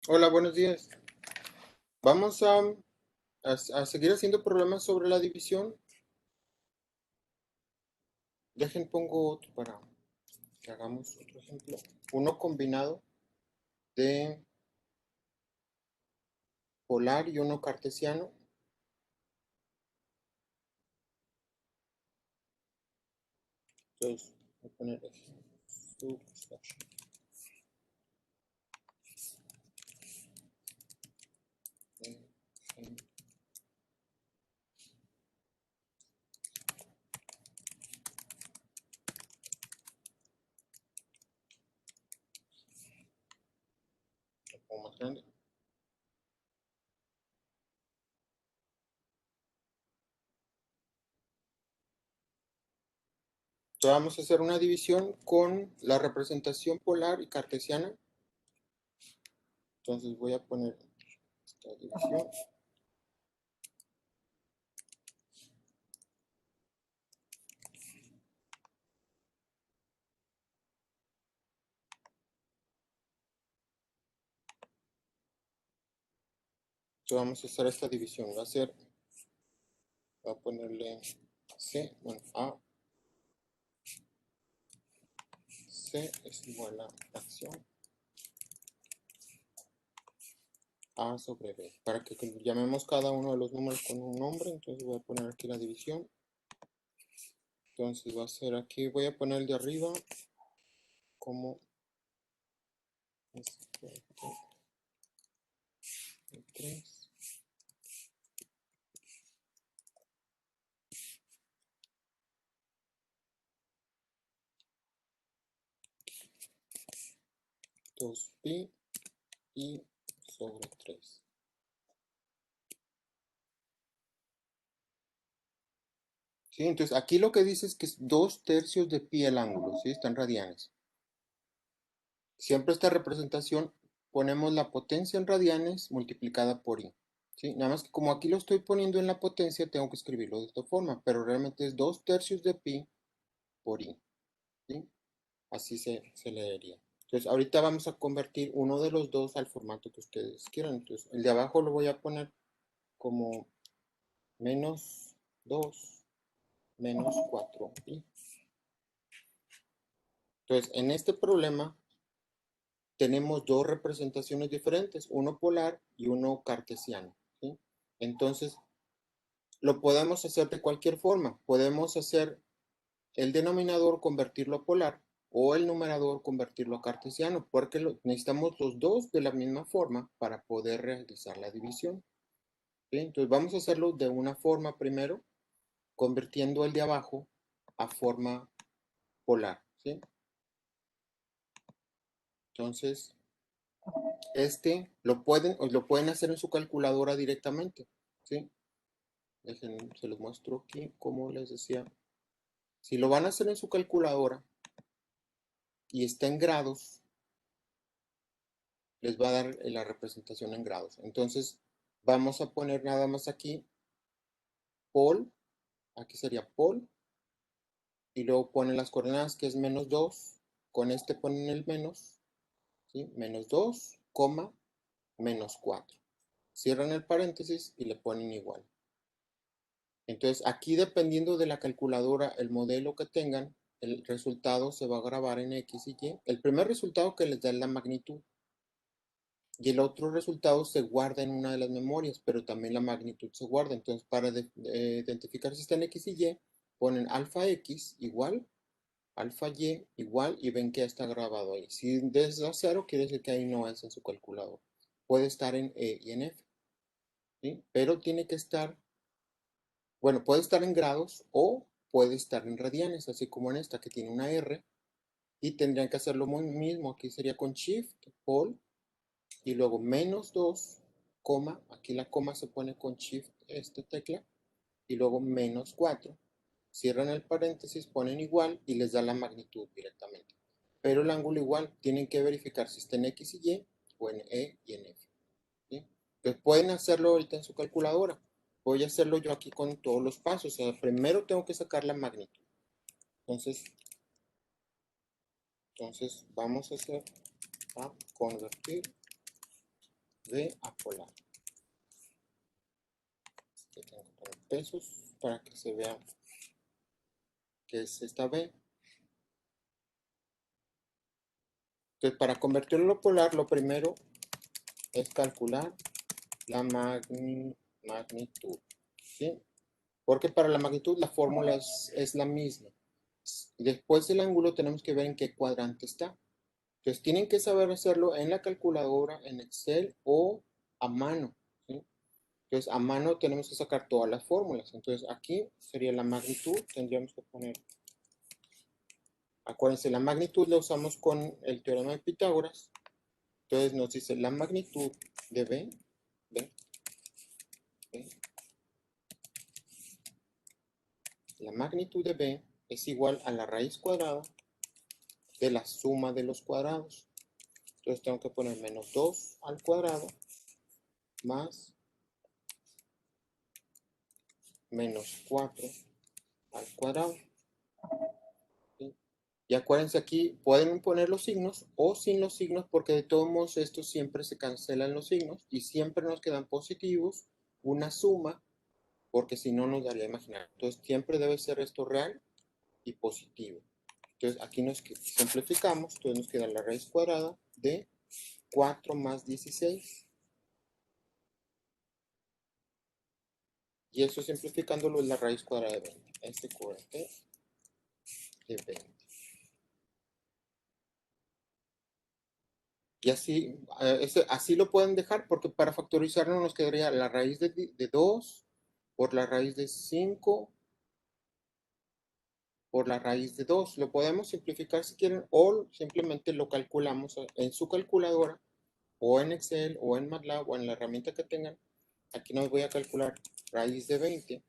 Hola, buenos días. Vamos a seguir haciendo problemas sobre la división. Pongo otro para que hagamos otro ejemplo. Uno combinado de polar y uno cartesiano. Entonces, voy a poner subtraction. Lo pongo más grande. Entonces, vamos a hacer una división con la representación polar y cartesiana. Entonces voy a poner esta división. Entonces vamos a hacer esta división. Voy a ponerle C, bueno, A, C es igual a fracción A sobre B. Para que llamemos cada uno de los números con un nombre, entonces voy a poner aquí la división. Entonces va a ser aquí, voy a poner el de arriba como 3, 2pi y sobre 3. ¿Sí? Entonces aquí lo que dice es que es 2/3 de pi el ángulo, ¿sí? Está en radianes. Siempre esta representación ponemos la potencia en radianes multiplicada por i. ¿Sí? Nada más que como aquí lo estoy poniendo en la potencia, tengo que escribirlo de esta forma, pero realmente es 2/3 de pi por i. ¿Sí? Así se leería. Entonces, ahorita vamos a convertir uno de los dos al formato que ustedes quieran. Entonces, el de abajo lo voy a poner como menos 2 menos 4pi. Entonces, en este problema tenemos dos representaciones diferentes, uno polar y uno cartesiano. ¿Sí? Entonces, lo podemos hacer de cualquier forma. Podemos hacer el denominador convertirlo a polar o el numerador convertirlo a cartesiano, porque necesitamos los dos de la misma forma para poder realizar la división. ¿Sí? Entonces vamos a hacerlo de una forma primero, convirtiendo el de abajo a forma polar. ¿Sí? Entonces, lo pueden hacer en su calculadora directamente. ¿Sí? Se los muestro aquí, como les decía. Si lo van a hacer en su calculadora y está en grados, les va a dar la representación en grados. Entonces, vamos a poner nada más aquí pol, aquí sería pol, y luego ponen las coordenadas que es menos 2, con este ponen el menos, ¿sí? Menos 2, menos 4. Cierran el paréntesis y le ponen igual. Entonces, aquí dependiendo de la calculadora, el modelo que tengan, el resultado se va a grabar en X y Y. El primer resultado que les da es la magnitud. Y el otro resultado se guarda en una de las memorias, pero también la magnitud se guarda. Entonces, para identificar si está en X y Y, ponen alfa X igual, alfa Y igual, y ven que ya está grabado ahí. Si desde 0, quiere decir que ahí no es en su calculador. Puede estar en E y en F, ¿sí? Pero tiene que estar, bueno, puede estar en grados o puede estar en radianes, así como en esta que tiene una R. Y tendrían que hacer lo mismo. Aquí sería con Shift, Pol, y luego menos 2, coma, aquí la coma se pone con Shift, esta tecla, y luego menos 4. Cierran el paréntesis, ponen igual y les da la magnitud directamente. Pero el ángulo igual, tienen que verificar si está en X y Y o en E y en F. ¿Sí? Entonces pueden hacerlo ahorita en su calculadora. Voy a hacerlo yo aquí con todos los pasos. O sea, primero tengo que sacar la magnitud. Entonces vamos a hacer a convertir B apolar. Aquí tengo que poner pesos para que se vea que es esta B. Entonces, para convertirlo a polar, lo primero es calcular la magnitud, ¿sí? Porque para la magnitud la fórmula es la misma. Después del ángulo tenemos que ver en qué cuadrante está. Entonces tienen que saber hacerlo en la calculadora, en Excel o a mano, ¿sí? Entonces a mano tenemos que sacar todas las fórmulas. Entonces aquí sería la magnitud, tendríamos que poner, acuérdense, la magnitud la usamos con el teorema de Pitágoras. Entonces nos dice la magnitud de B, la magnitud de B es igual a la raíz cuadrada de la suma de los cuadrados. Entonces tengo que poner menos 2 al cuadrado más menos 4 al cuadrado. ¿Sí? Y acuérdense aquí, pueden poner los signos o sin los signos, porque de todos modos estos siempre se cancelan los signos y siempre nos quedan positivos, una suma, porque si no nos daría imaginar. Entonces siempre debe ser esto real y positivo. Entonces aquí nos simplificamos, entonces nos queda la raíz cuadrada de 4 más 16. Y eso simplificándolo es la raíz cuadrada de 20. Este cuadrante de 20. Y así, así lo pueden dejar porque para factorizarlo nos quedaría la raíz de 2 por la raíz de 5 por la raíz de 2. Lo podemos simplificar si quieren o simplemente lo calculamos en su calculadora o en Excel o en MATLAB o en la herramienta que tengan. Aquí nos voy a calcular raíz de 20.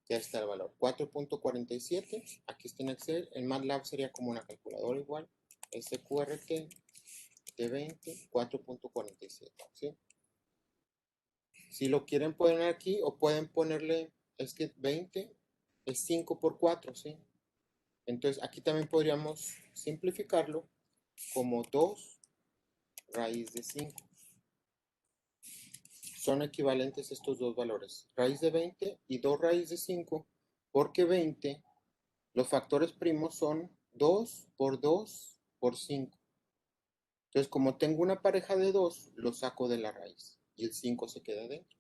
Ya está el valor, 4.47. Aquí está en Excel. En MATLAB sería como una calculadora igual. SQRT de 20, 4.47. ¿Sí? Si lo quieren poner aquí o pueden ponerle, es que 20 es 5 por 4, ¿sí? Entonces aquí también podríamos simplificarlo como 2 raíz de 5. Son equivalentes estos dos valores, raíz de 20 y 2 raíz de 5, porque 20, los factores primos son 2 por 2 por 5. Entonces, como tengo una pareja de 2, lo saco de la raíz y el 5 se queda dentro.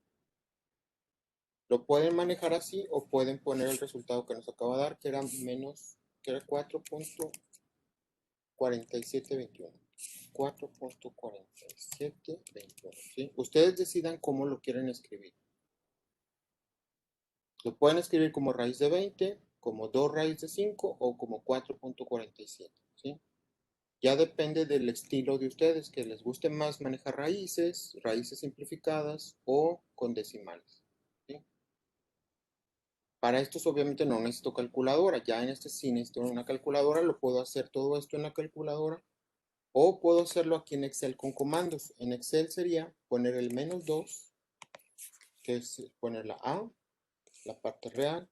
Lo pueden manejar así o pueden poner el resultado que nos acaba de dar, que era menos, que era 4.4721. 4.4721. ¿Sí? Ustedes decidan cómo lo quieren escribir. Lo pueden escribir como raíz de 20, como 2 raíz de 5 o como 4.47. ¿Sí? Ya depende del estilo de ustedes, que les guste más manejar raíces, raíces simplificadas o con decimales. ¿Sí? Para estos obviamente no necesito calculadora, ya en este sí necesito una calculadora, lo puedo hacer todo esto en la calculadora o puedo hacerlo aquí en Excel con comandos. En Excel sería poner el menos 2, que es poner la A, la parte real,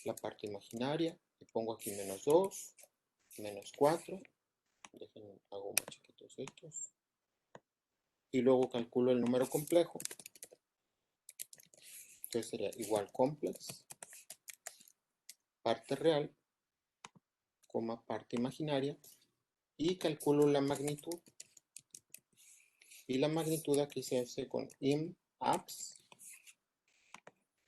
la parte imaginaria, y pongo aquí menos 2, menos 4, déjenme, hago más chiquitos estos, y luego calculo el número complejo, que sería igual complex, parte real, coma parte imaginaria, y calculo la magnitud. Y la magnitud aquí se hace con IMAPS,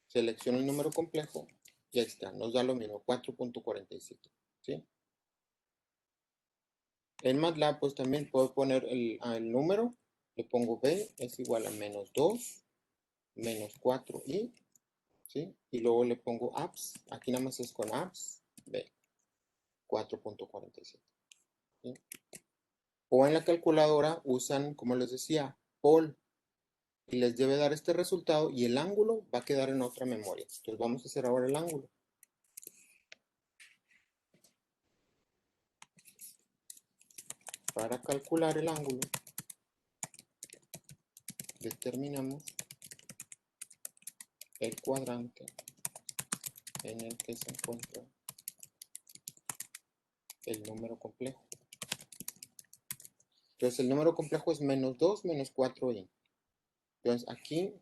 selecciono el número complejo, y ahí está, nos da lo mismo, 4.47, ¿sí? En MATLAB pues también puedo poner el número, le pongo B es igual a menos 2, menos 4i, ¿sí? Y luego le pongo apps, aquí nada más es con apps, B, 4.47, ¿sí? O en la calculadora usan, como les decía, POL, y les debe dar este resultado y el ángulo va a quedar en otra memoria. Entonces vamos a hacer ahora el ángulo. Para calcular el ángulo, determinamos el cuadrante en el que se encuentra el número complejo. Entonces el número complejo es menos 2 menos 4i. Entonces aquí,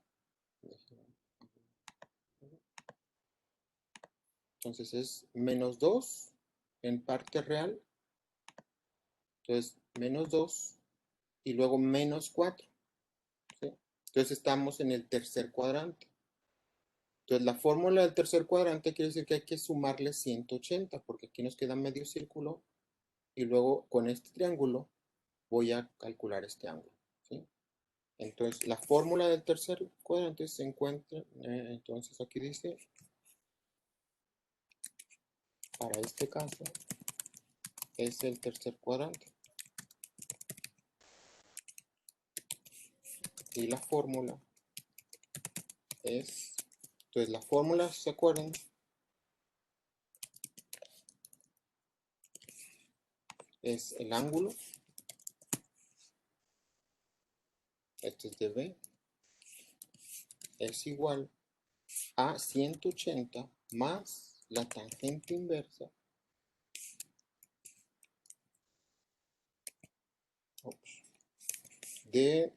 entonces es menos 2 en parte real. Entonces menos 2 y luego menos 4. ¿Sí? Entonces estamos en el tercer cuadrante. Entonces la fórmula del tercer cuadrante quiere decir que hay que sumarle 180, porque aquí nos queda medio círculo y luego con este triángulo voy a calcular este ángulo. ¿Sí? Entonces la fórmula del tercer cuadrante se encuentra, entonces aquí dice, para este caso es el tercer cuadrante. Y la fórmula es, entonces la fórmula, ¿se acuerdan? Es el ángulo, este es de B, es igual a 180 más la tangente inversa de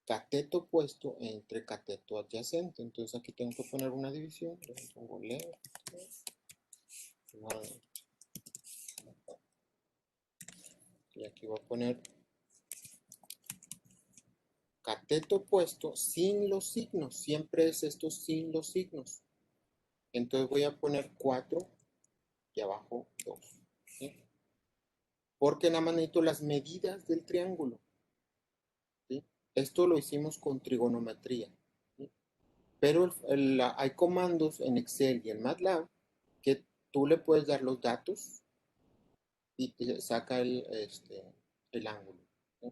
cateto opuesto entre cateto adyacente. Entonces aquí tengo que poner una división, pongo left, y aquí voy a poner cateto opuesto sin los signos, siempre es esto sin los signos. Entonces voy a poner 4 y abajo 2. ¿Sí? Porque nada más necesito las medidas del triángulo. ¿Sí? Esto lo hicimos con trigonometría. ¿Sí? Pero hay comandos en Excel y en MATLAB que tú le puedes dar los datos y te saca el ángulo, ¿sí?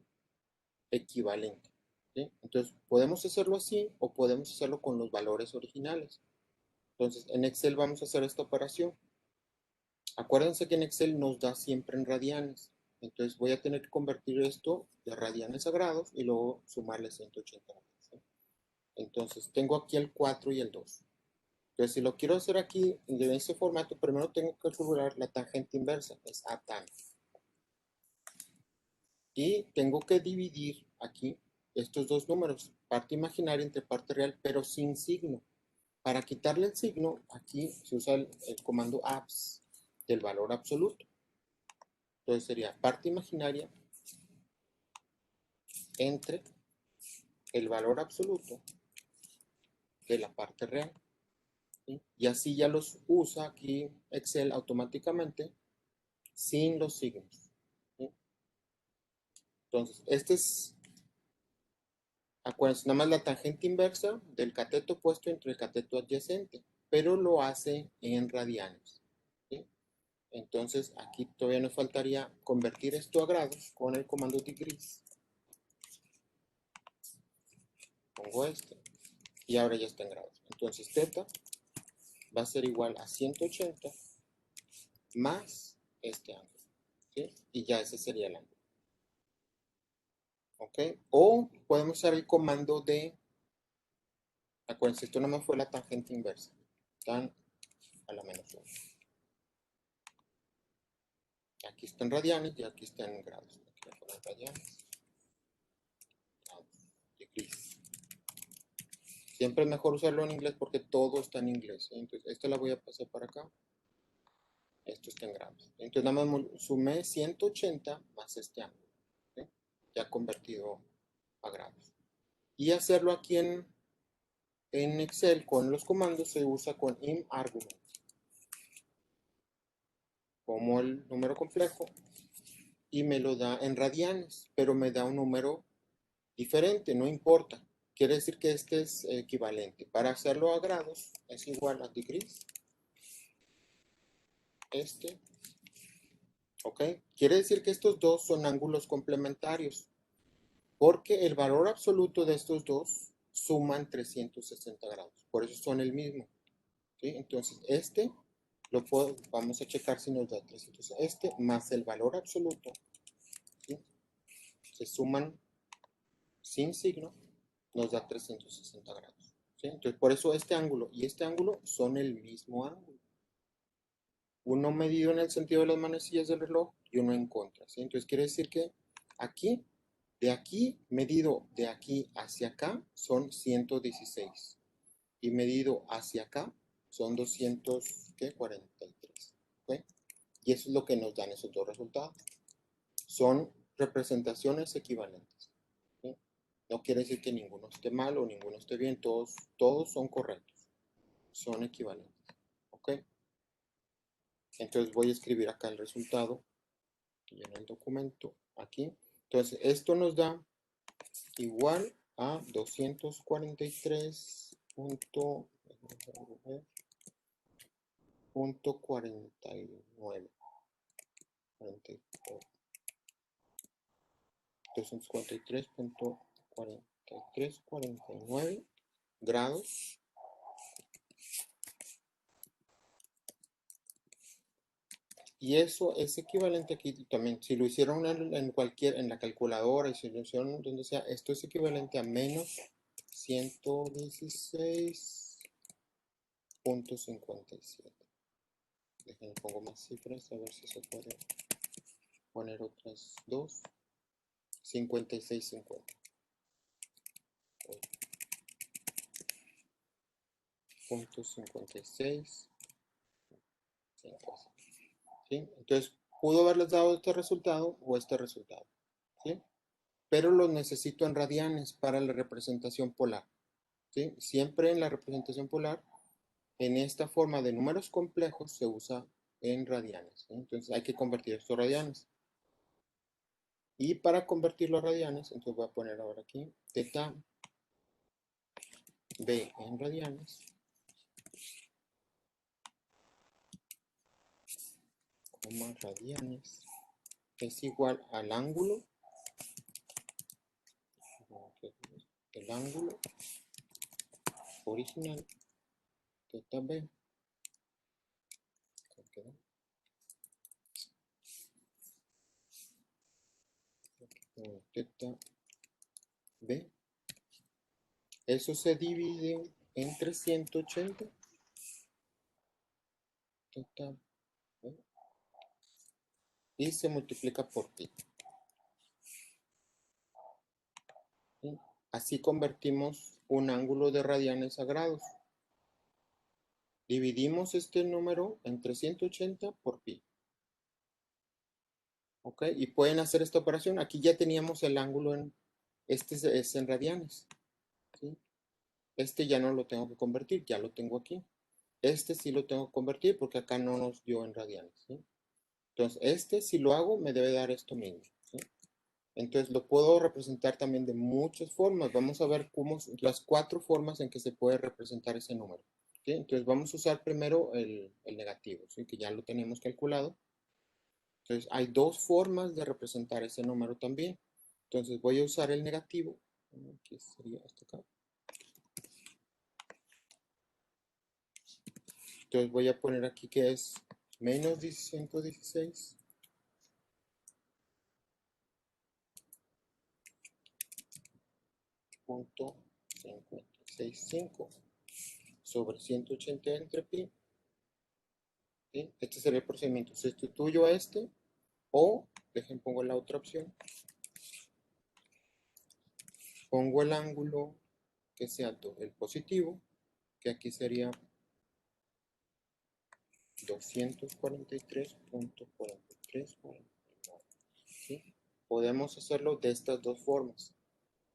Equivalente. ¿Sí? Entonces, podemos hacerlo así o podemos hacerlo con los valores originales. Entonces, en Excel vamos a hacer esta operación. Acuérdense que en Excel nos da siempre en radianes. Entonces, voy a tener que convertir esto de radianes a grados y luego sumarle 180 grados. ¿Sí? Entonces, tengo aquí el 4 y el 2. Entonces, si lo quiero hacer aquí en ese formato, primero tengo que calcular la tangente inversa, es A tan. Y tengo que dividir aquí estos dos números, parte imaginaria entre parte real, pero sin signo. Para quitarle el signo, aquí se usa el comando abs del valor absoluto. Entonces sería parte imaginaria entre el valor absoluto de la parte real. ¿Sí? Y así ya los usa aquí Excel automáticamente sin los signos. ¿Sí? Entonces, este es, acuérdense, nada más la tangente inversa del cateto opuesto entre el cateto adyacente, pero lo hace en radianes. ¿Sí? Entonces, aquí todavía nos faltaría convertir esto a grados con el comando degrees. Pongo este y ahora ya está en grados. Entonces, θ va a ser igual a 180 más este ángulo. ¿Sí? Y ya ese sería el ángulo. ¿Ok? O podemos usar el comando de, acuérdense, esto no me fue la tangente inversa, tan a la menos 1. Aquí está en radianes y aquí está en grados. Aquí voy a poner radianes, grados, degrees. Siempre es mejor usarlo en inglés porque todo está en inglés. Entonces, esta la voy a pasar para acá. Esto está en grados. Entonces, nada más sumé 180 más este ángulo. ¿Sí? Ya convertido a grados. Y hacerlo aquí en Excel con los comandos se usa con ImArgument. Como el número complejo y me lo da en radianes, pero me da un número diferente, no importa. Quiere decir que este es equivalente. Para hacerlo a grados es igual a degrees. Este. ¿Ok? Quiere decir que estos dos son ángulos complementarios. Porque el valor absoluto de estos dos suman 360 grados. Por eso son el mismo. ¿Sí? Entonces, este vamos a checar si nos da 360. Este más el valor absoluto, ¿sí? Se suman sin signo, nos da 360 grados. ¿Sí? Entonces, por eso este ángulo y este ángulo son el mismo ángulo. Uno medido en el sentido de las manecillas del reloj y uno en contra. ¿Sí? Entonces, quiere decir que aquí De aquí, medido de aquí hacia acá, son 116. Y medido hacia acá, son 243. ¿Ok? Y eso es lo que nos dan esos dos resultados. Son representaciones equivalentes. ¿Sí? No quiere decir que ninguno esté mal o ninguno esté bien. Todos son correctos. Son equivalentes. ¿Ok? Entonces voy a escribir acá el resultado. Y en el documento, aquí. Entonces, esto nos da igual a 243.49. 243.4349 grados. Y eso es equivalente aquí también. Si lo hicieron en la calculadora y si lo hicieron donde sea, esto es equivalente a menos 116.57. Déjenme pongo más cifras a ver si se puede poner otras dos. 56.50. Punto 56. ¿Sí? Entonces, pudo haberles dado este resultado o este resultado. ¿Sí? Pero los necesito en radianes para la representación polar. ¿Sí? Siempre en la representación polar, en esta forma de números complejos, se usa en radianes. ¿Sí? Entonces hay que convertir estos radianes. Y para convertirlo a radianes, entonces voy a poner ahora aquí teta b en radianes, coma radianes, es igual al ángulo, el ángulo original, teta b, teta b, eso se divide entre 180, teta b, y se multiplica por pi. ¿Sí? Así convertimos un ángulo de radianes a grados. Dividimos este número entre 180 por pi. ¿Ok? Y pueden hacer esta operación. Aquí ya teníamos el ángulo este es en radianes. ¿Sí? Este ya no lo tengo que convertir, ya lo tengo aquí. Este sí lo tengo que convertir porque acá no nos dio en radianes. ¿Sí? Entonces, este si lo hago me debe dar esto mismo. ¿Sí? Entonces, lo puedo representar también de muchas formas. Vamos a ver las 4 formas en que se puede representar ese número. ¿Sí? Entonces, vamos a usar primero el negativo, ¿sí? Que ya lo tenemos calculado. Entonces, hay 2 formas de representar ese número también. Entonces, voy a usar el negativo. Aquí sería esto acá. Entonces, voy a poner aquí que es menos 116.565 sobre 180 entre pi. ¿Sí? Este sería el procedimiento. Sustituyo a este o, pongo la otra opción. Pongo el ángulo que sea el positivo, que aquí sería 243.4349. ¿Sí? Podemos hacerlo de estas dos formas.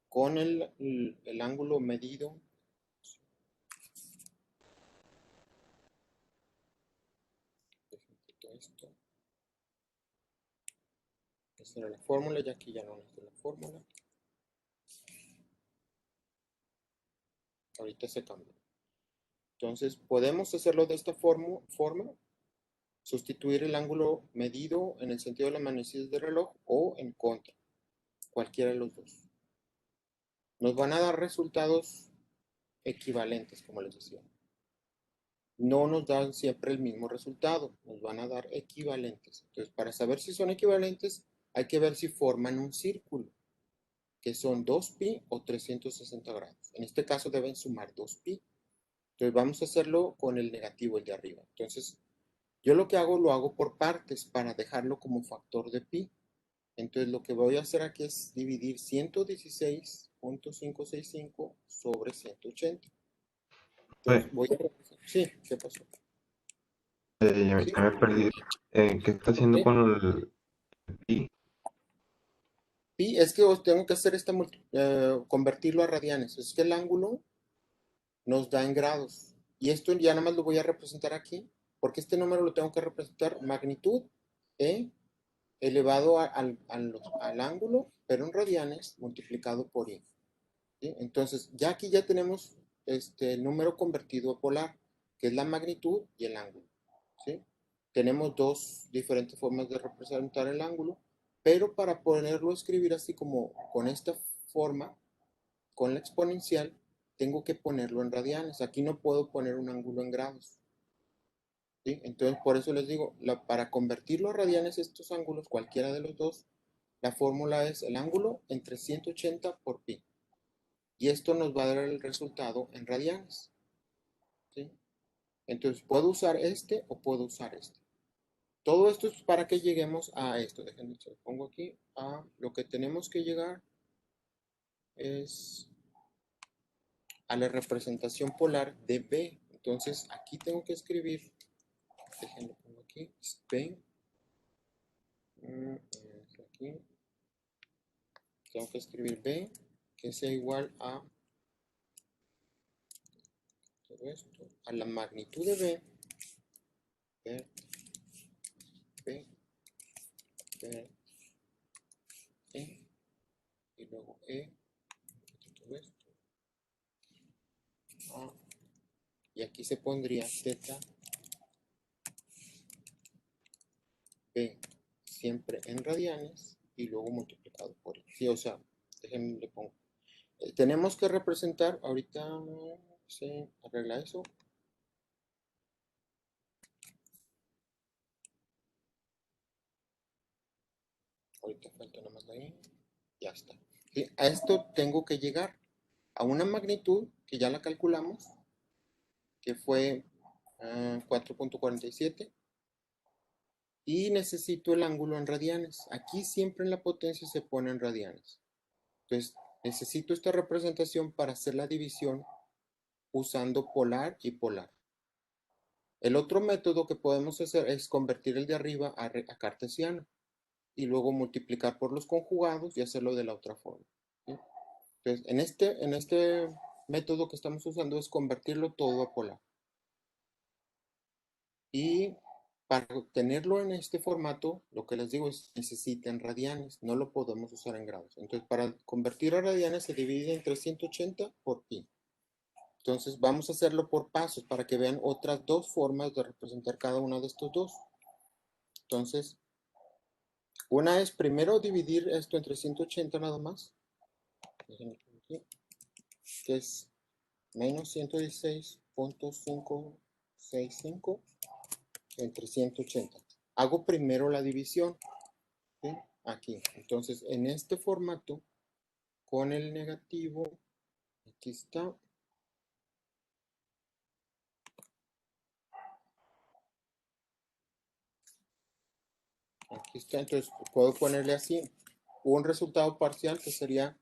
Con el ángulo medido. Esto. Esta era la fórmula y aquí ya no necesito la fórmula. Ahorita se cambió. Entonces podemos hacerlo de esta forma, sustituir el ángulo medido en el sentido de las manecillas del reloj o en contra, cualquiera de los dos. Nos van a dar resultados equivalentes, como les decía. No nos dan siempre el mismo resultado, nos van a dar equivalentes. Entonces, para saber si son equivalentes, hay que ver si forman un círculo, que son 2pi o 360 grados. En este caso deben sumar 2pi. Entonces, vamos a hacerlo con el negativo, el de arriba. Entonces, yo lo que hago, lo hago por partes para dejarlo como factor de pi. Entonces lo que voy a hacer aquí es dividir 116.565 sobre 180. Entonces Oye, voy a... Sí, ¿qué pasó? ya Sí, me perdí. ¿Qué está haciendo sí. con el pi? Pi es que os tengo que hacer convertirlo a radianes. Es que el ángulo nos da en grados. Y esto ya nada más lo voy a representar aquí, porque este número lo tengo que representar magnitud E elevado al ángulo, pero en radianes, multiplicado por I. ¿Sí? Entonces, ya aquí ya tenemos el número convertido a polar, que es la magnitud y el ángulo. ¿Sí? Tenemos dos diferentes formas de representar el ángulo, pero para poderlo escribir así como con esta forma, con la exponencial, tengo que ponerlo en radianes. Aquí no puedo poner un ángulo en grados. ¿Sí? Entonces, por eso les digo, para convertirlo a radianes, estos ángulos, cualquiera de los dos, la fórmula es el ángulo entre 180 por pi. Y esto nos va a dar el resultado en radianes. ¿Sí? Entonces, puedo usar este o puedo usar este. Todo esto es para que lleguemos a esto. Déjenme, lo pongo aquí. A lo que tenemos que llegar es a la representación polar de B. Entonces, aquí tengo que escribir, déjenlo pongo aquí, B. Aquí tengo que escribir B, que sea igual a todo esto, a la magnitud de B, B, B, B, E, y luego E, todo esto, A, y aquí se pondría θ, B, siempre en radianes, y luego multiplicado por E. Sí, o sea, déjenme le pongo. Tenemos que representar, ahorita se arregla eso. Ahorita falta nada más ahí. Ya está. ¿Sí? A esto tengo que llegar a una magnitud que ya la calculamos, que fue 4.47, y necesito el ángulo en radianes. Aquí siempre en la potencia se pone en radianes. Entonces, necesito esta representación para hacer la división usando polar y polar. El otro método que podemos hacer es convertir el de arriba a cartesiano y luego multiplicar por los conjugados y hacerlo de la otra forma. ¿Sí? Entonces, en este método que estamos usando es convertirlo todo a polar. Y para obtenerlo en este formato, lo que les digo es necesitan radianes, no lo podemos usar en grados. Entonces, para convertir a radianes se divide entre 180 por pi. Entonces, vamos a hacerlo por pasos para que vean otras dos formas de representar cada uno de estos dos. Entonces, una es primero dividir esto entre 180 nada más, que es menos 116.565 entre 180. Hago primero la división. ¿Sí? Aquí. Entonces, en este formato, con el negativo, aquí está. Aquí está. Entonces, puedo ponerle así un resultado parcial que sería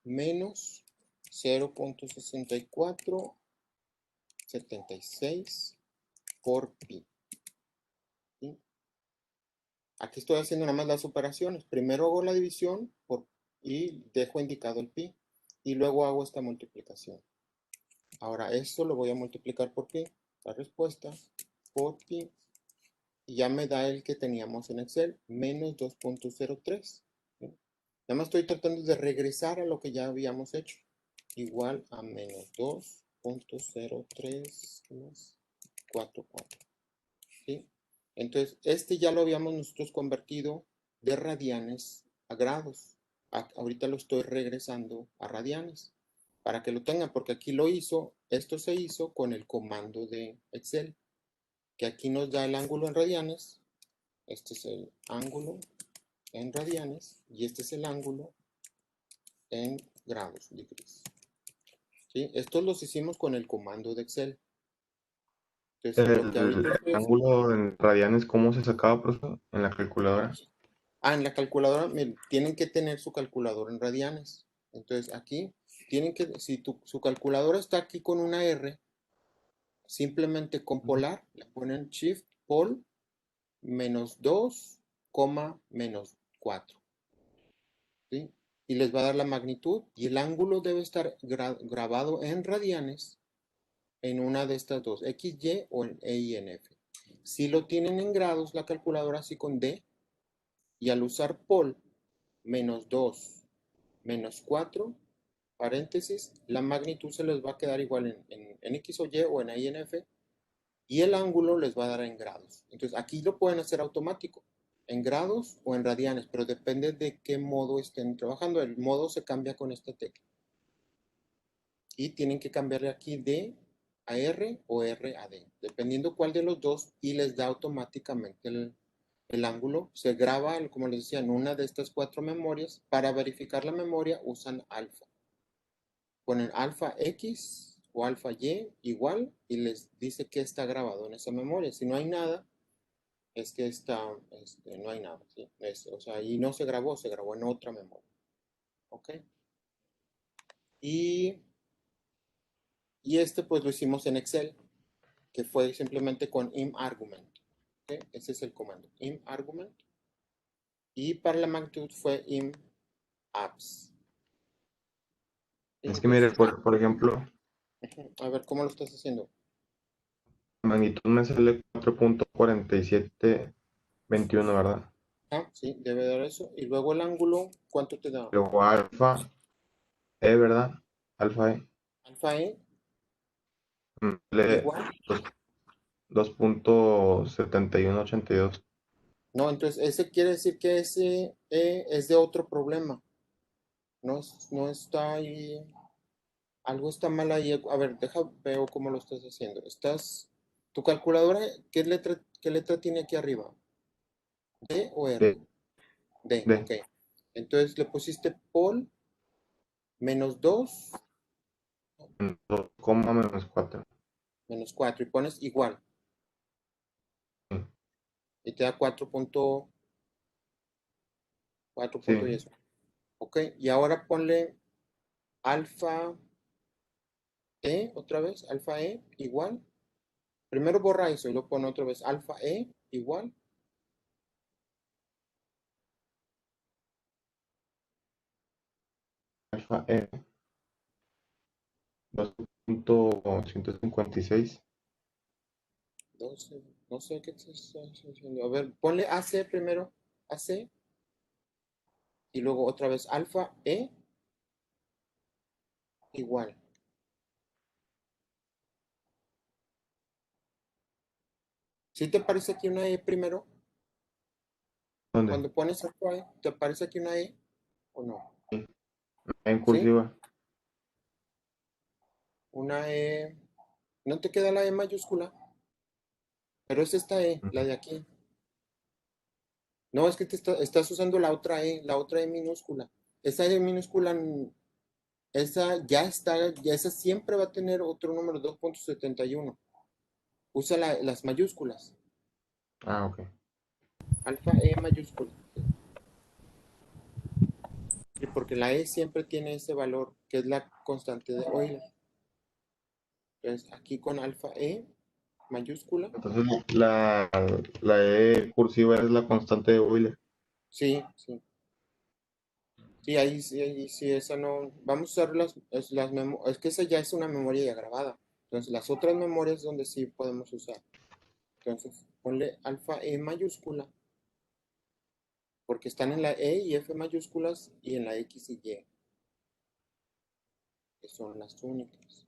menos 0.6476 por pi. ¿Sí? Aquí estoy haciendo nada más las operaciones. Primero hago la división y dejo indicado el pi. Y luego hago esta multiplicación. Ahora, esto lo voy a multiplicar por pi. La respuesta por pi. Y ya me da el que teníamos en Excel, menos 2.03. ¿Sí? Nada más estoy tratando de regresar a lo que ya habíamos hecho. Igual a menos 2.0344. ¿Sí? Entonces, este ya lo habíamos nosotros convertido de radianes a grados. Ahorita lo estoy regresando a radianes para que lo tengan, porque aquí esto se hizo con el comando de Excel, que aquí nos da el ángulo en radianes. Este es el ángulo en radianes y este es el ángulo en grados, degrees. ¿Sí? Estos los hicimos con el comando de Excel. Entonces, lo que ahorita El ángulo en radianes, ¿cómo se sacaba, profesor? En la calculadora. en la calculadora, miren, tienen que tener su calculadora en radianes. Entonces aquí tienen que, si su calculadora está aquí con una R, simplemente con polar le ponen shift pol -2, -4. ¿Sí? Y les va a dar la magnitud y el ángulo debe estar grabado en radianes en una de estas dos, XY o en EINF. Si lo tienen en grados, la calculadora así con D, y al usar pol -2, -4, paréntesis, la magnitud se les va a quedar igual en X o Y o en INF, y el ángulo les va a dar en grados. Entonces aquí lo pueden hacer automático, en grados o en radianes, pero depende de qué modo estén trabajando. El modo se cambia con esta tecla. Y tienen que cambiarle aquí D a R o R a D, dependiendo cuál de los dos, y les da automáticamente el ángulo. Se graba, como les decía, en una de estas 4 memorias. Para verificar la memoria usan alfa. Ponen alfa X o alfa Y igual y les dice que está grabado en esa memoria. Si no hay nada, es que no hay nada. ¿Sí? O sea, ahí no se grabó en otra memoria. ¿Ok? Y pues lo hicimos en Excel, que fue simplemente con imargument. ¿Okay? Ese es el comando, imargument. Y para la magnitud fue imabs. Es que mire, Entonces, por ejemplo, a ver, ¿cómo lo estás haciendo? la magnitud me sale 4.4721, ¿verdad? Sí, debe dar eso. Y luego el ángulo, ¿cuánto te da? Luego alfa E, ¿verdad? Alfa E. Alfa E Me sale igual. 2.7182. No, entonces ese quiere decir que ese E es de otro problema. No está ahí. Algo está mal ahí. A ver, veo cómo lo estás haciendo. Tu calculadora, qué letra tiene aquí arriba? ¿D o R? D, D, D, ok. Entonces le pusiste pol -2, 2, -4. -4 y pones igual. Y te da 4 Sí, punto y eso. Ok, y ahora ponle alfa E otra vez, alfa E igual. Primero borra eso y lo pone otra vez, alfa E igual. alfa E, 2.156. 12, no sé qué estás haciendo. A ver, ponle AC primero, AC, y luego otra vez alfa E igual. ¿Sí te aparece aquí una E primero? ¿Dónde? Cuando pones alfa E, ¿te aparece aquí una E o no? Sí, en ¿Sí? cursiva. Una E, no te queda la E mayúscula, pero es esta E, la de aquí. No, es que estás usando la otra E minúscula. Esa E minúscula, esa ya está, esa siempre va a tener otro número, 2.71. Usa las mayúsculas, Ah, ok. alfa E mayúscula. Y porque la E siempre tiene ese valor, que es la constante de Euler. Entonces, aquí con alfa E mayúscula, Entonces la E cursiva es la constante de Euler. sí, sí. Sí, ahí sí, esa no. Vamos a usar es que esa ya es una memoria ya grabada. Entonces, las otras memorias donde sí podemos usar. Entonces, ponle alfa E mayúscula, porque están en la E y F mayúsculas y en la X y Y, que son las únicas.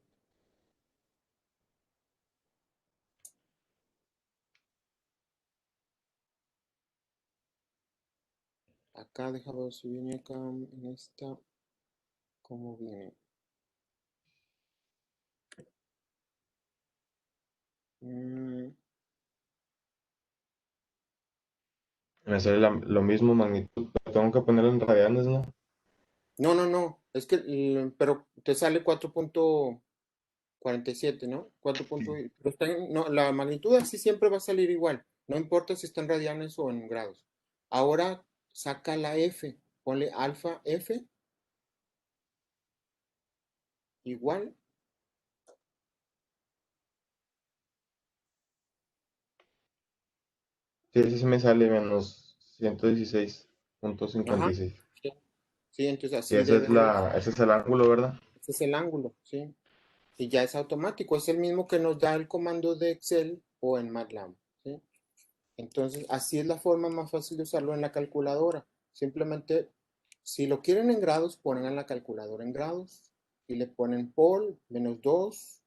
Acá, déjame ver si viene acá en esta, ¿cómo viene? Mm, Me sale lo mismo magnitud, pero tengo que ponerlo en radianes, ¿no? no, no, no, es que, pero te sale 4.47, ¿no? 4. Sí. No, la magnitud así siempre va a salir igual, no importa si está en radianes o en grados. Ahora, saca la F, ponle alfa F igual. Sí, ese sí me sale menos 116.56. Ajá. Sí, sí, entonces Y así debe de ser. ese es el ángulo, ¿verdad? Ese es el ángulo, ¿sí? Y ya es automático, es el mismo que nos da el comando de Excel o en MATLAB, ¿sí? Entonces, así es la forma más fácil de usarlo en la calculadora. Simplemente, si lo quieren en grados, ponen en la calculadora en grados y le ponen por menos 2,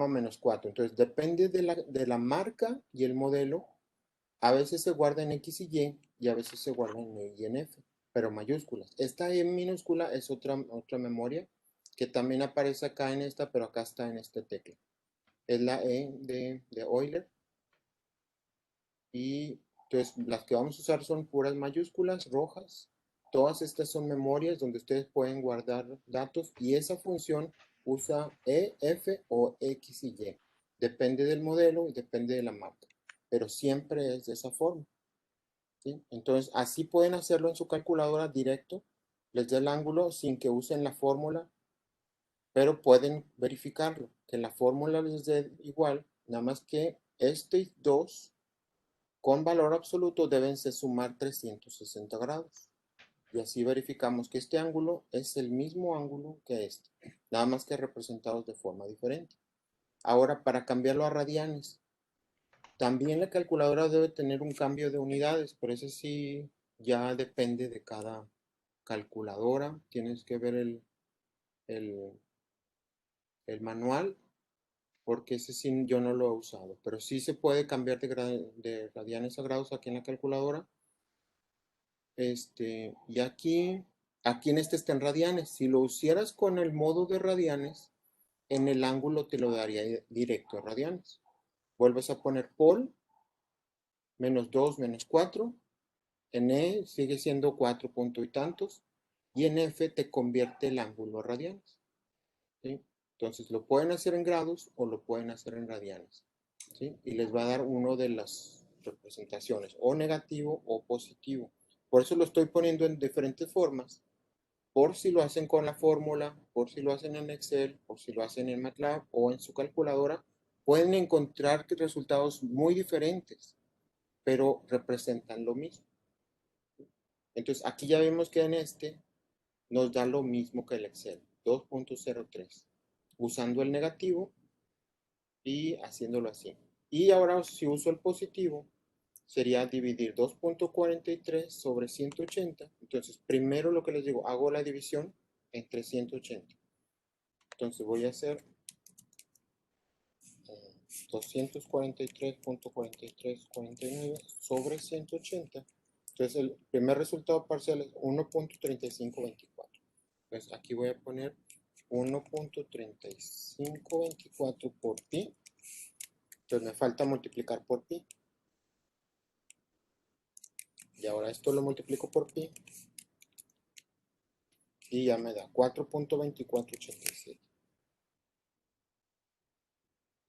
menos 4. Entonces, depende de la marca y el modelo. A veces se guarda en X y a veces se guarda en E y en F, pero mayúsculas. Esta E minúscula es otra memoria que también aparece acá en esta, pero acá está en este tecla. Es la E de Euler. Y entonces las que vamos a usar son puras mayúsculas rojas. Todas estas son memorias donde ustedes pueden guardar datos y esa función usa E, F o X y Y. Depende del modelo y depende de la marca, pero siempre es de esa forma, ¿sí? Entonces así pueden hacerlo en su calculadora directo, les da el ángulo sin que usen la fórmula, pero pueden verificarlo, que la fórmula les dé igual, nada más que este 2 con valor absoluto deben se sumar 360 grados. Y así verificamos que este ángulo es el mismo ángulo que este, nada más que representados de forma diferente. Ahora, para cambiarlo a radianes, también la calculadora debe tener un cambio de unidades, pero eso sí ya depende de cada calculadora. Tienes que ver el, el manual, porque ese sí yo no lo he usado, pero sí se puede cambiar de radianes a grados aquí en la calculadora. Y aquí en este está en radianes. Si lo hicieras con el modo de radianes, en el ángulo te lo daría directo a radianes. Vuelves a poner pol, menos 2, menos 4. En E sigue siendo 4 punto y tantos. Y en F te convierte el ángulo a radianes, ¿sí? Entonces lo pueden hacer en grados o lo pueden hacer en radianes, ¿sí? Y les va a dar uno de las representaciones, o negativo o positivo. Por eso lo estoy poniendo en diferentes formas, por si lo hacen con la fórmula, por si lo hacen en Excel, por si lo hacen en MATLAB o en su calculadora, pueden encontrar resultados muy diferentes, pero representan lo mismo. Entonces aquí ya vemos que en este nos da lo mismo que el Excel, 2.03, usando el negativo y haciéndolo así. Y ahora si uso el positivo, sería dividir 2.43 sobre 180. Entonces primero lo que les digo, hago la división entre 180. Entonces voy a hacer 243.4349 sobre 180. Entonces el primer resultado parcial es 1.3524. Entonces aquí voy a poner 1.3524 por pi. Entonces me falta multiplicar por pi. Y ahora esto lo multiplico por pi. Y ya me da 4.2487.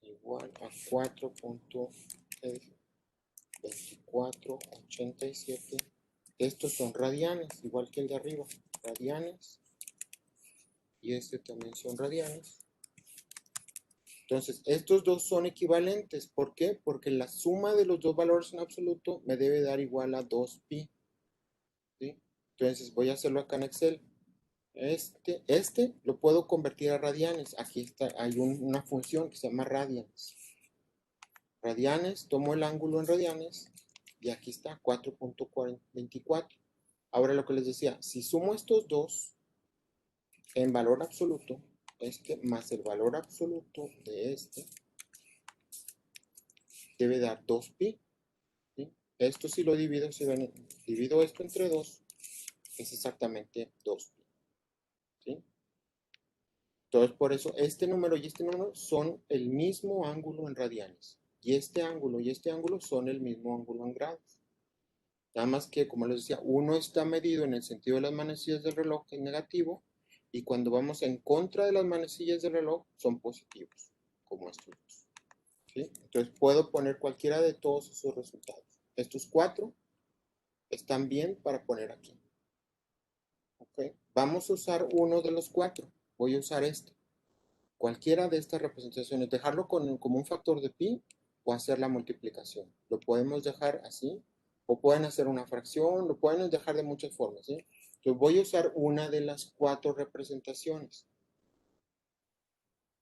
Igual a 4.2487. Estos son radianes, igual que el de arriba. Radianes. Y este también son radianes. Entonces, estos dos son equivalentes. ¿Por qué? Porque la suma de los dos valores en absoluto me debe dar igual a 2pi. ¿Sí? Entonces, voy a hacerlo acá en Excel. Este lo puedo convertir a radianes. Aquí está, hay una función que se llama radians. Radianes, tomo el ángulo en radianes y aquí está 4.24. Ahora lo que les decía, si sumo estos dos en valor absoluto, este más el valor absoluto de este debe dar 2pi. ¿Sí? Esto si lo divido, si ven, divido esto entre 2, es exactamente 2pi. ¿Sí? Entonces, por eso este número y este número son el mismo ángulo en radianes. Y este ángulo y este ángulo son el mismo ángulo en grados. Nada más que, como les decía, uno está medido en el sentido de las manecillas del reloj en negativo, y cuando vamos en contra de las manecillas del reloj son positivos, como estos dos. ¿Sí? Entonces puedo poner cualquiera de todos esos resultados. Estos 4 están bien para poner aquí. ¿Ok? Vamos a usar uno de los 4. Voy a usar este. Cualquiera de estas representaciones, dejarlo como un factor de pi o hacer la multiplicación. Lo podemos dejar así, o pueden hacer una fracción, lo pueden dejar de muchas formas, ¿sí? Entonces voy a usar una de las 4 representaciones.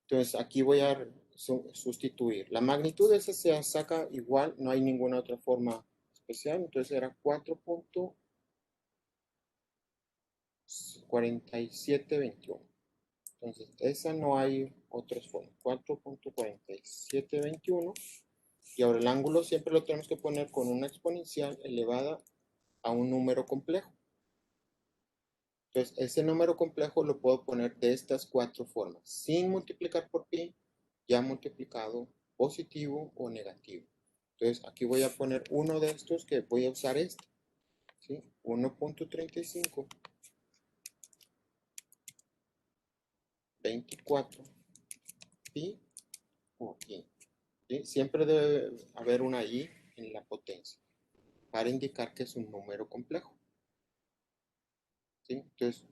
Entonces aquí voy a sustituir. La magnitud de esa se saca igual, no hay ninguna otra forma especial. Entonces era 4.4721. Entonces esa no hay otras formas. 4.4721. Y ahora el ángulo siempre lo tenemos que poner con una exponencial elevada a un número complejo. Entonces, ese número complejo lo puedo poner de estas 4 formas, sin multiplicar por pi, ya multiplicado positivo o negativo. Entonces, aquí voy a poner uno de estos que voy a usar este, ¿sí? 1.35, 24 pi o i. ¿Sí? Siempre debe haber una i en la potencia para indicar que es un número complejo. ¿Sí? Entonces,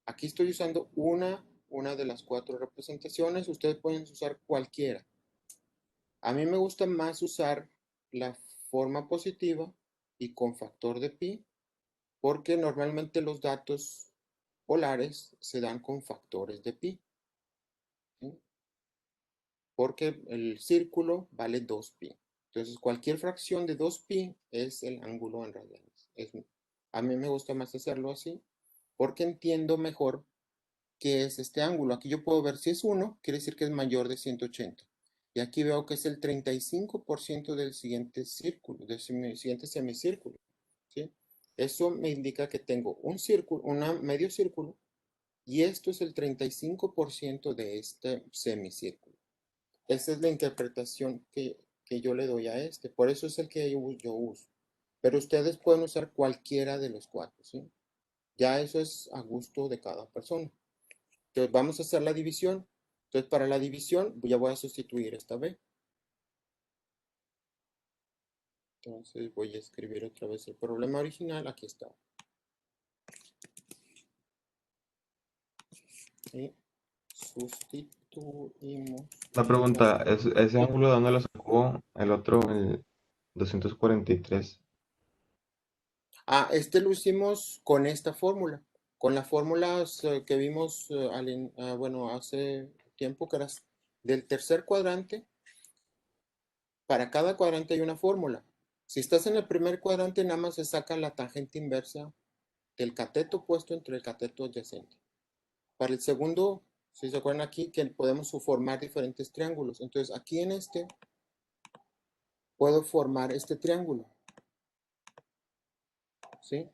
aquí estoy usando una de las 4 representaciones. Ustedes pueden usar cualquiera. A mí me gusta más usar la forma positiva y con factor de pi, porque normalmente los datos polares se dan con factores de pi, ¿sí? Porque el círculo vale 2pi. Entonces, cualquier fracción de 2pi es el ángulo en radianes. A mí me gusta más hacerlo así, porque entiendo mejor qué es este ángulo. Aquí yo puedo ver si es 1, quiere decir que es mayor de 180. Y aquí veo que es el 35% del siguiente círculo, del siguiente semicírculo, ¿sí? Eso me indica que tengo un círculo, un medio círculo, y esto es el 35% de este semicírculo. Esa es la interpretación que yo le doy a este. Por eso es el que yo uso. Pero ustedes pueden usar cualquiera de los 4, ¿sí? Ya eso es a gusto de cada persona. Entonces vamos a hacer la división. Entonces para la división ya voy a sustituir esta b. Entonces voy a escribir otra vez el problema original. Aquí está. Y sustituimos. La pregunta es, ¿ese Sí. ángulo de dónde lo sacó el otro, el 243? Este lo hicimos con esta fórmula. Con la fórmula que vimos bueno, hace tiempo, que era del tercer cuadrante. Para cada cuadrante hay una fórmula. Si estás en el primer cuadrante, nada más se saca la tangente inversa del cateto puesto entre el cateto adyacente. Para el segundo, si se acuerdan aquí, que podemos formar diferentes triángulos. Entonces, aquí en este, puedo formar este triángulo, ¿sí?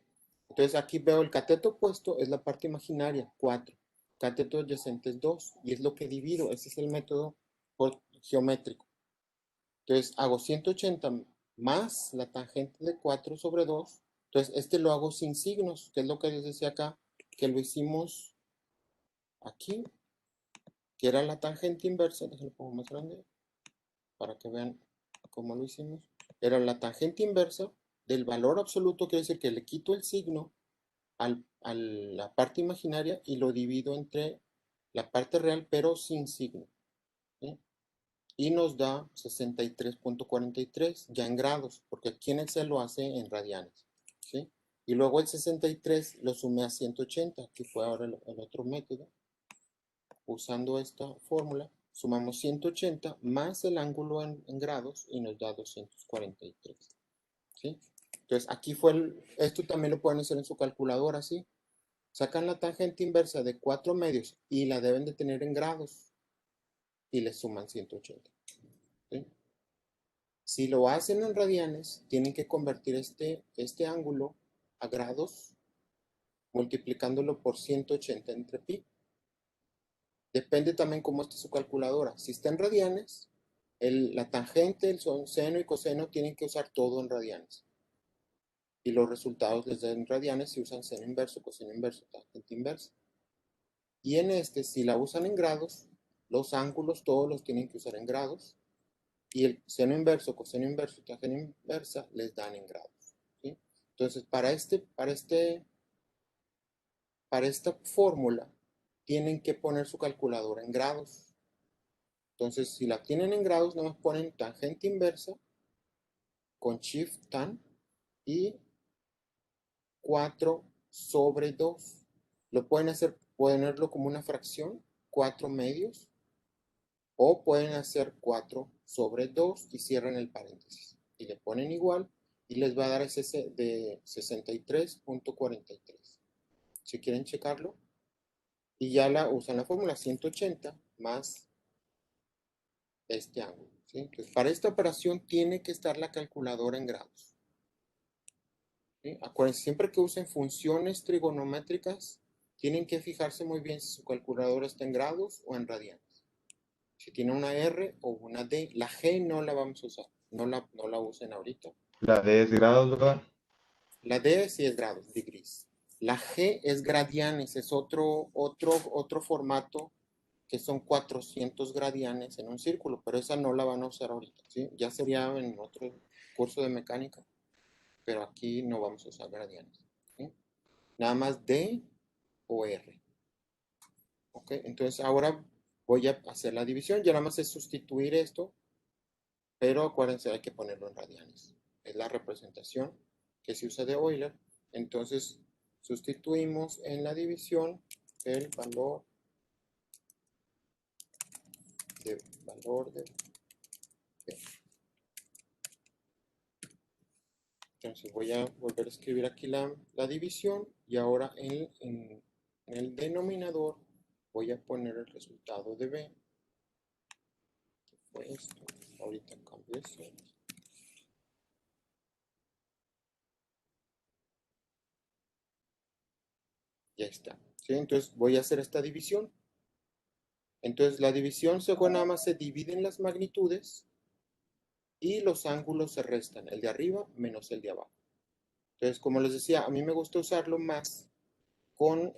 Entonces, aquí veo el cateto opuesto, es la parte imaginaria, 4. Cateto adyacente es 2, y es lo que divido. Ese es el método geométrico. Entonces, hago 180 más la tangente de 4 sobre 2. Entonces, este lo hago sin signos, que es lo que les decía acá, que lo hicimos aquí, que era la tangente inversa. Déjenlo pongo más grande para que vean cómo lo hicimos. Era la tangente inversa del valor absoluto, quiere decir que le quito el signo a la parte imaginaria y lo divido entre la parte real, pero sin signo, ¿sí? Y nos da 63.43 ya en grados, porque aquí en Excel lo hace en radianes, ¿sí? Y luego el 63 lo sumé a 180, que fue ahora el otro método. Usando esta fórmula, sumamos 180 más el ángulo en grados y nos da 243, ¿sí? Entonces, aquí esto también lo pueden hacer en su calculadora, ¿sí? Sacan la tangente inversa de 4 medios y la deben de tener en grados y le suman 180, ¿sí? Si lo hacen en radianes, tienen que convertir este ángulo a grados multiplicándolo por 180 entre pi. Depende también cómo esté su calculadora. Si está en radianes, la tangente, el seno y coseno tienen que usar todo en radianes. Y los resultados les dan en radianes si usan seno inverso, coseno inverso, tangente inversa. Y en este, si la usan en grados, los ángulos todos los tienen que usar en grados. Y el seno inverso, coseno inverso, tangente inversa les dan en grados, ¿sí? Entonces, para esta fórmula, tienen que poner su calculadora en grados. Entonces, si la tienen en grados, nada más ponen tangente inversa con shift tan y 4 sobre 2. Lo pueden hacer, ponerlo como una fracción, 4 medios, o pueden hacer 4 sobre 2 y cierran el paréntesis. Y le ponen igual y les va a dar ese de 63.43. Si quieren checarlo, y ya usan la fórmula 180 más este ángulo. ¿Sí? Entonces, para esta operación tiene que estar la calculadora en grados. ¿Sí? Acuérdense, siempre que usen funciones trigonométricas, tienen que fijarse muy bien si su calculadora está en grados o en radianes. Si tiene una R o una D, la G no la vamos a usar, no la usen ahorita. La D es grados, ¿verdad? La D sí es grados, degrees. La G es gradianes, es otro formato que son 400 gradianes en un círculo, pero esa no la van a usar ahorita, ¿sí? Ya sería en otro curso de mecánica, pero aquí no vamos a usar gradianes, ¿sí? Nada más D o R. ¿Ok? Entonces ahora voy a hacer la división, ya nada más es sustituir esto, pero acuérdense, hay que ponerlo en radianes. Es la representación que se usa de Euler. Entonces sustituimos en la división el valor de B. Entonces voy a volver a escribir aquí la división y ahora en el denominador voy a poner el resultado de B. Fue esto. Ahorita cambio eso. Ya está. ¿Sí? Entonces voy a hacer esta división. Entonces la división nada más se dividen las magnitudes y los ángulos se restan, el de arriba menos el de abajo. Entonces, como les decía, a mí me gusta usarlo más con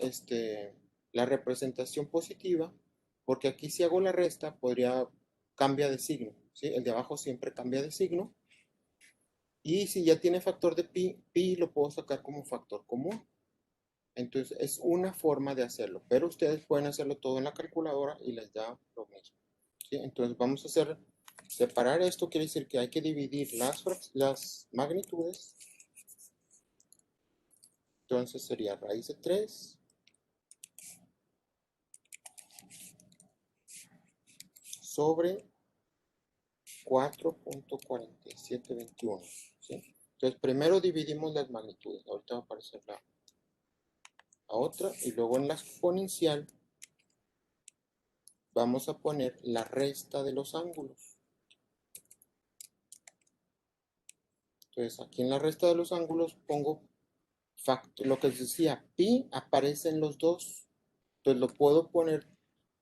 la representación positiva, porque aquí si hago la resta, cambia de signo, ¿sí? El de abajo siempre cambia de signo, y si ya tiene factor de pi lo puedo sacar como factor común. Entonces, es una forma de hacerlo, pero ustedes pueden hacerlo todo en la calculadora y les da lo mismo, ¿sí? Entonces, vamos a separar esto, quiere decir que hay que dividir las magnitudes. Entonces, sería raíz de 3 sobre 4.4721, ¿sí? Entonces, primero dividimos las magnitudes. Ahorita va a aparecer la otra. Y luego en la exponencial vamos a poner la resta de los ángulos. Entonces, aquí en la resta de los ángulos pongo lo que les decía, pi aparece en los dos. Entonces, lo puedo poner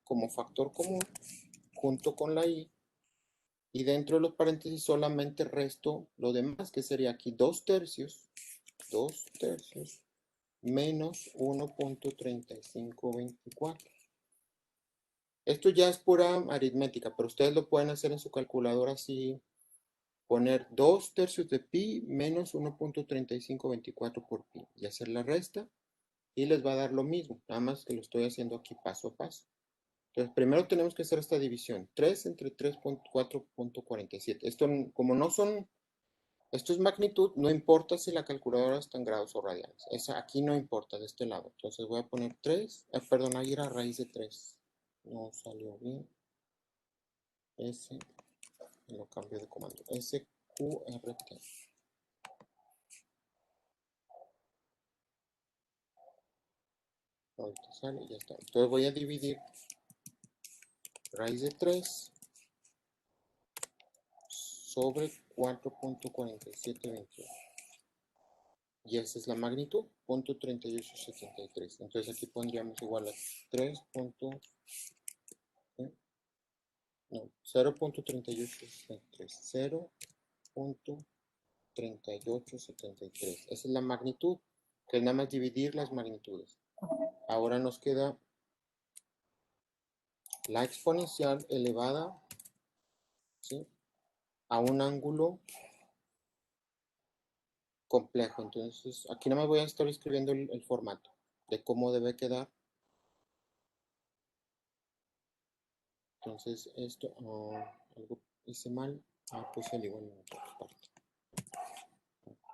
como factor común junto con la i. Y dentro de los paréntesis solamente resto lo demás, que sería aquí 2 tercios menos 1.3524. Esto ya es pura aritmética, pero ustedes lo pueden hacer en su calculadora así, poner 2 tercios de pi menos 1.3524 por pi y hacer la resta y les va a dar lo mismo, nada más que lo estoy haciendo aquí paso a paso. Entonces, primero tenemos que hacer esta división, 3 entre 3.4.47. Esto, como no son, esto es magnitud, no importa si la calculadora está en grados o radianes. Aquí no importa, de este lado. Entonces voy a poner 3, perdón, ahí era raíz de 3. No salió bien. S, lo cambio de comando. SQRT. Ahorita sale y ya está. Entonces voy a dividir raíz de 3 sobre 4.4721. Y esa es la magnitud, 0.3873. Entonces aquí pondríamos igual a 3. No, 0.3873. 0.3873. Esa es la magnitud, que es nada más dividir las magnitudes. Ahora nos queda la exponencial elevada, ¿sí?, a un ángulo complejo. Entonces, aquí no me voy a estar escribiendo el formato de cómo debe quedar. Entonces, esto, algo hice mal. Puse el igual en otra parte.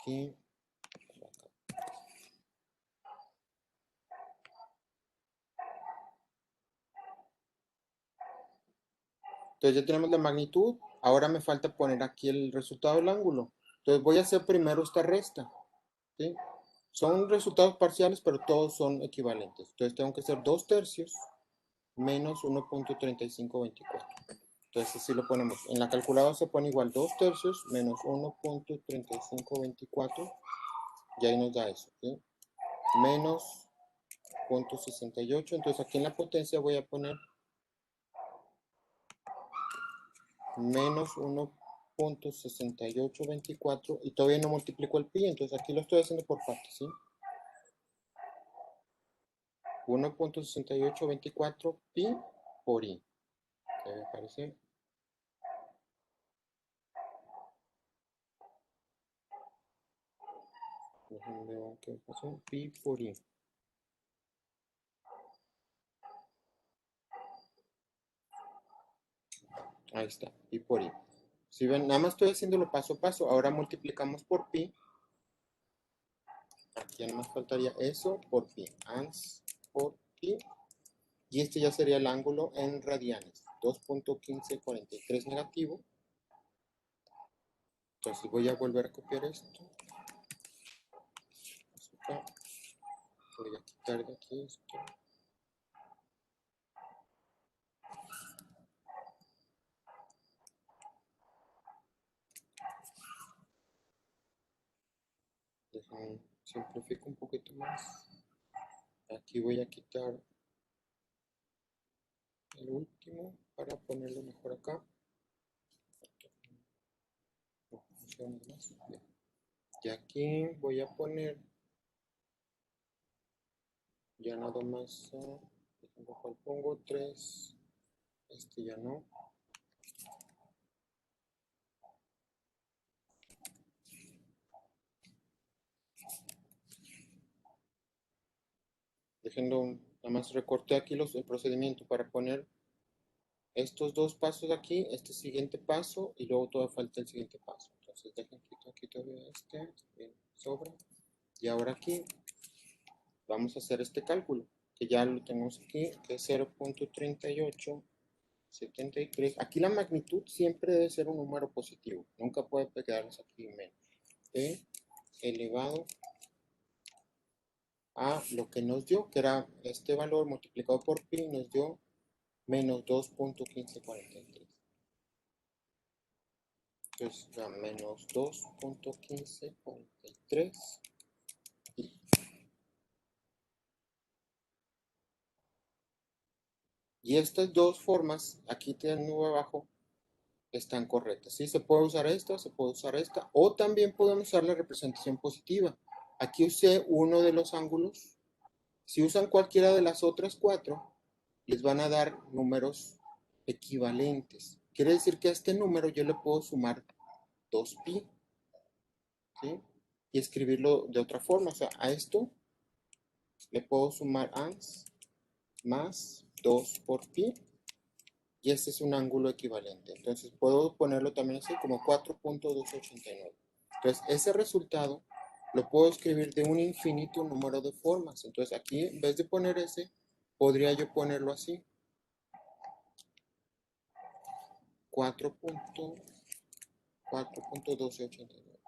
Aquí, acá. Entonces ya tenemos la magnitud. Ahora me falta poner aquí el resultado del ángulo. Entonces voy a hacer primero esta resta. ¿Sí? Son resultados parciales, pero todos son equivalentes. Entonces tengo que hacer 2/3 menos 1.3524. Entonces así lo ponemos. En la calculadora se pone igual 2/3 menos 1.3524. Y ahí nos da eso. ¿Sí? Menos 0.68. Entonces aquí en la potencia voy a poner menos 1.6824 y todavía no multiplico el pi, entonces aquí lo estoy haciendo por partes, ¿sí? 1.6824 pi por i. Debe aparecer. Déjenme ver qué pasó. Pi por i. Ahí está, pi por i. Si ven, nada más estoy haciéndolo paso a paso. Ahora multiplicamos por pi. Aquí ya nada más faltaría eso por pi. Ans por pi. Y este ya sería el ángulo en radianes. 2.1543 negativo. Entonces voy a volver a copiar esto. Acá. Voy a quitar de aquí esto. Déjenme simplifico un poquito más. Aquí voy a quitar el último para ponerlo mejor acá. No funciona más. Bien. Y aquí voy a poner ya nada más. ¿Cuál pongo? 3. Este ya no. Déjenlo, nada más recorté aquí el procedimiento para poner estos dos pasos aquí, este siguiente paso y luego todavía falta el siguiente paso. Entonces dejen quito aquí todavía este, bien, sobra. Y ahora aquí vamos a hacer este cálculo, que ya lo tenemos aquí, que es 0.3873. Aquí la magnitud siempre debe ser un número positivo, nunca puede quedarnos aquí menos. Elevado a lo que nos dio, que era este valor multiplicado por pi, nos dio menos 2.1543. Entonces ya menos 2.1543 y estas dos formas, aquí tienen abajo, están correctas. ¿Sí? Se puede usar esta, se puede usar esta, o también podemos usar la representación positiva. Aquí usé uno de los ángulos. Si usan cualquiera de las otras 4, les van a dar números equivalentes. Quiere decir que a este número yo le puedo sumar 2pi, ¿sí? Y escribirlo de otra forma. O sea, a esto le puedo sumar ans más 2 por pi. Y este es un ángulo equivalente. Entonces puedo ponerlo también así como 4.289. Entonces ese resultado lo puedo escribir de un infinito número de formas. Entonces aquí en vez de poner ese, podría yo ponerlo así. 4.1289.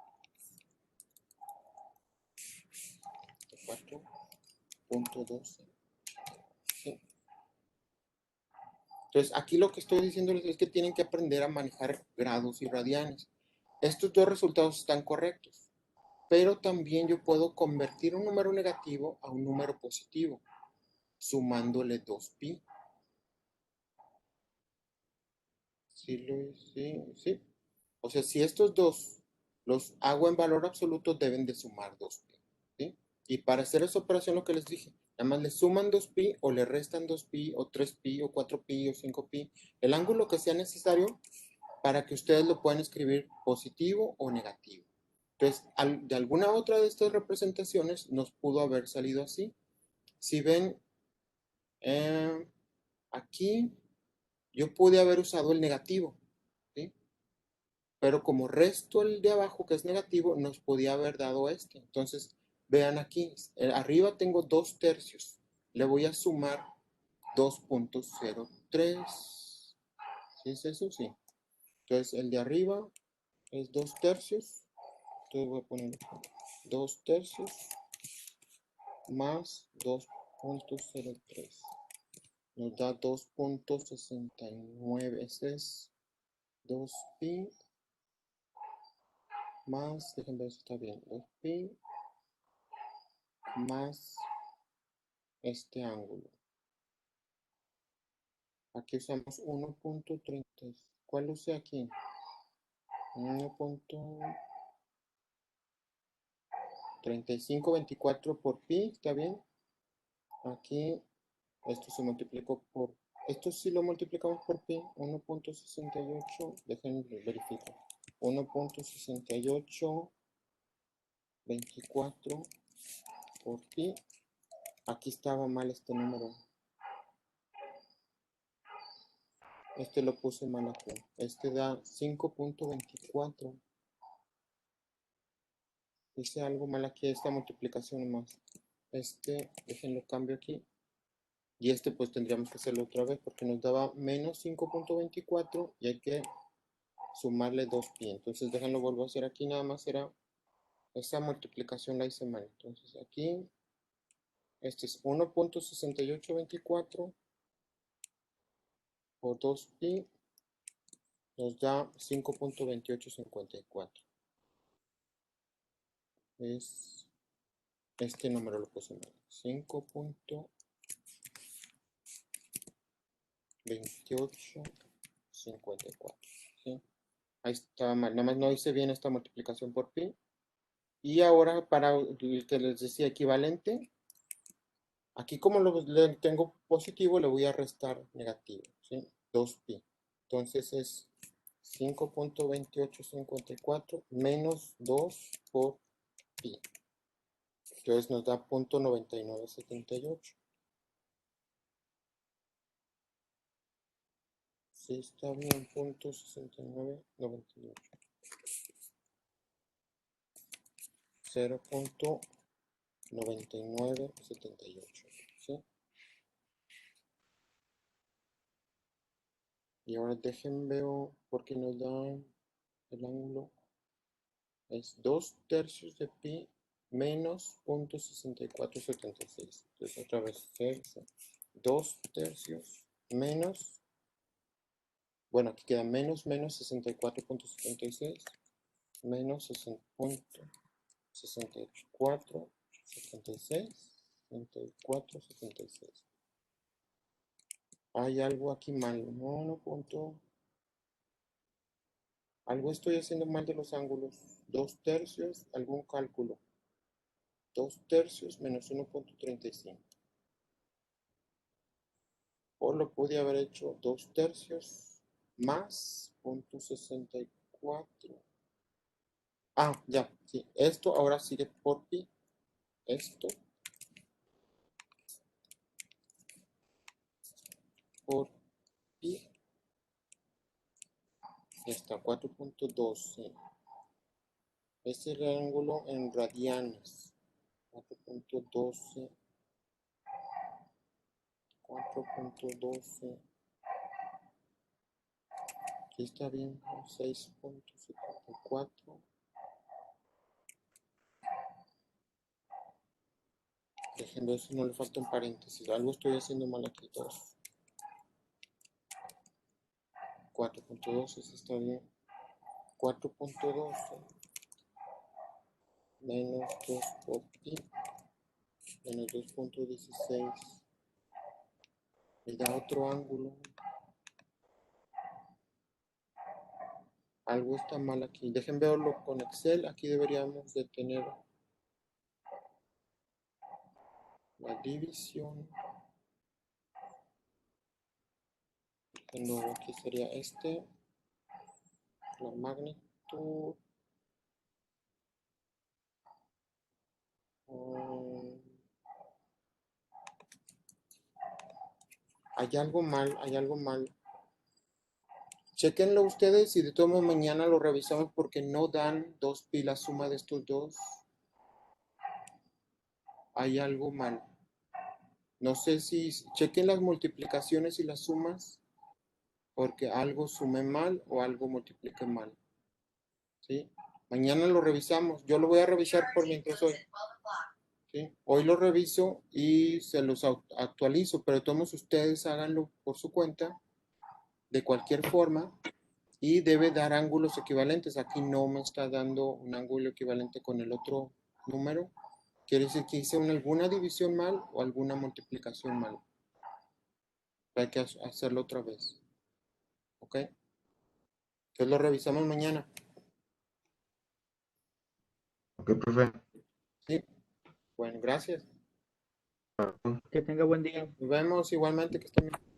4.12. ¿Sí? Entonces aquí lo que estoy diciéndoles es que tienen que aprender a manejar grados y radianes. Estos dos resultados están correctos, pero también yo puedo convertir un número negativo a un número positivo, sumándole 2pi. ¿Sí? Sí. O sea, si estos dos los hago en valor absoluto, deben de sumar 2pi. ¿Sí? Y para hacer esa operación, lo que les dije, nada más le suman 2pi o le restan 2pi o 3pi o 4pi o 5pi, el ángulo que sea necesario para que ustedes lo puedan escribir positivo o negativo. Entonces, de alguna otra de estas representaciones nos pudo haber salido así. Si ven, aquí yo pude haber usado el negativo, ¿sí? Pero como resto el de abajo, que es negativo, nos podía haber dado este. Entonces, vean aquí, arriba tengo 2/3. Le voy a sumar 2.03. ¿Sí es eso? Sí. Entonces, el de arriba es 2/3. Entonces voy a poner 2/3 más 2.03. Nos da 2.69. Ese es 2pi más, déjenme ver si está bien, 2pi más este ángulo. Aquí usamos 1.30. ¿Cuál usé aquí? 1.3524 por pi, ¿está bien? Aquí, esto se multiplicó por, esto sí lo multiplicamos por pi, 1.68, déjenme verificar. 1.6824 por pi. Aquí estaba mal este número. Este lo puse mal aquí. Este da 5.24. Hice algo mal aquí, esta multiplicación más. Déjenlo cambio aquí. Y este pues tendríamos que hacerlo otra vez porque nos daba menos 5.24 y hay que sumarle 2pi. Entonces déjenlo vuelvo a hacer aquí, nada más era esa multiplicación la hice mal. Entonces aquí, este es 1.6824 por 2pi nos da 5.2854. Es este número lo puse mal. 5.2854. ¿Sí? Ahí estaba mal. Nada más no hice bien esta multiplicación por pi. Y ahora para el que les decía equivalente, aquí como le tengo positivo, le voy a restar negativo. ¿Sí? 2pi. Entonces es 5.2854 menos 2 por pi. Entonces nos da 0.9978. Sí, está bien, 0.6998. 0.9978. ¿Sí? Y ahora dejen veo porque nos da el ángulo. Es 2/3 de pi menos 0.6476. Entonces otra vez 2/3 menos, bueno, aquí queda menos 64.76 menos 64.76. Hay algo aquí mal, no punto. Algo estoy haciendo mal de los ángulos. 2/3, algún cálculo. 2/3 menos 1.35. O lo pude haber hecho 2/3 más 0.64. Ah, ya, sí. Esto ahora sigue por pi. Esto por pi. Está 4.12. Este es el ángulo en radianes. 4.12. 4.12. Aquí está bien. 6.74. Déjenme ver si no le falta un paréntesis. Algo estoy haciendo mal aquí. 2. 4.12. Está bien. 4.12 menos 2 por pi menos 2.16 me da otro ángulo. Algo está mal aquí. Dejen verlo con Excel. Aquí deberíamos de tener la división. De nuevo, aquí sería la magnitud Mm, hay algo mal, hay algo mal. Chequenlo ustedes y de todo modo mañana lo revisamos porque no dan 2pi la suma de estos dos. Hay algo mal. No sé si chequen las multiplicaciones y las sumas porque algo sume mal o algo multiplique mal. ¿Sí? Mañana lo revisamos. Yo lo voy a revisar por mientras hoy. ¿Sí? Hoy lo reviso y se los actualizo, pero todos ustedes háganlo por su cuenta, de cualquier forma, y debe dar ángulos equivalentes. Aquí no me está dando un ángulo equivalente con el otro número. Quiere decir que hice alguna división mal o alguna multiplicación mal. Hay que hacerlo otra vez. ¿Ok? Entonces lo revisamos mañana. Ok, profe. Sí. Bueno, gracias. Que tenga buen día. Nos vemos igualmente, que estén bien.